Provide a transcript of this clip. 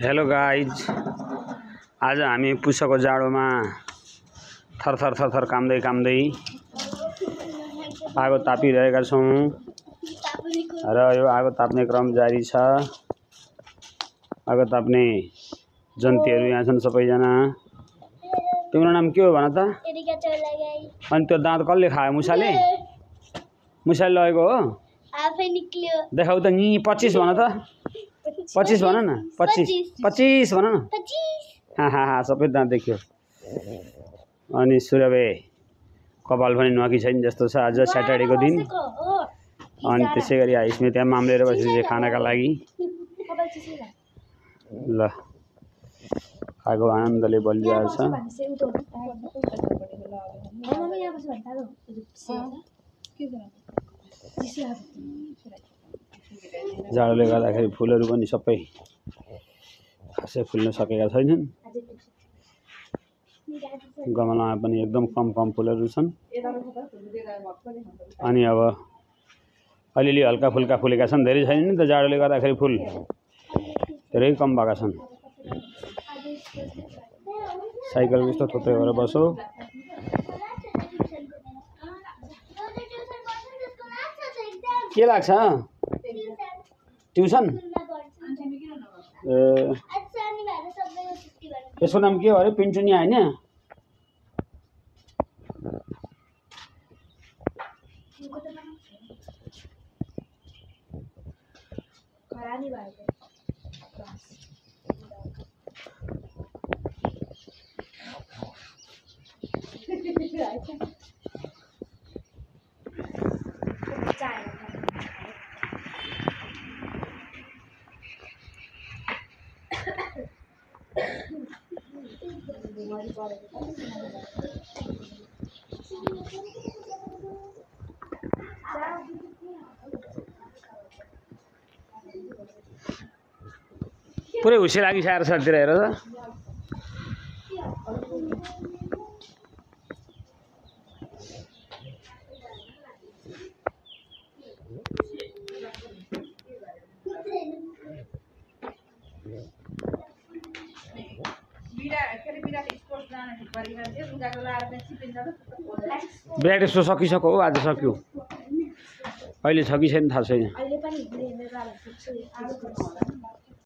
Hello guys, आज हामी पुसको जाडोमा थरथर थरथर काम्दै काम्दै आगो तापिरहेका छौं र यो आगो ताप्ने क्रम जारी छ। आगो ताप्ने जन्तीहरू यहाँ छन् सबैजना। तिम्रो नाम के हो भन त? अनि त्यो दाँत कसले खायो? मुसाले लगेको हो? आफै निक्ल्यो। देखाउ त नि 25 भन त। 25 भन न। 25 भन न। 25 हा सबै दाँत देखियो। अनि सुरभे कपाल पनि नुहाकी छैन जस्तो छ। आज स्याटरडेको दिन। अनि त्यसै गरी स्मित यहाँ माम्लेर बसेको खानाका लागि। ल आगो आनन्दले बलिरहेको छ। जाडोले गर्दाखेरि फुलहरू पनि सबै खासै फुल्न सकेका छैनन्। गमलामा पनि एकदम कम फुलहरू छन्। अनि अब अलिअलि हल्का फुल्का फुलेका छन्, धेरै छैन नि त। जाडोले गर्दाखेरि फुल धेरै कम भएका छन्। साइकल यस्तो थोत्रै भएर बसो। के लाग्छ? ट्युसन? यसको नाम के हो अरे? पिन्चुनिया हैन? पुरै हुस्से लागिसकेर साथतिर हेर त। बिराट स्पोर्ट सकिसक्यो हो? आज सक्यो। अहिले छ कि छैन थाहा छैन।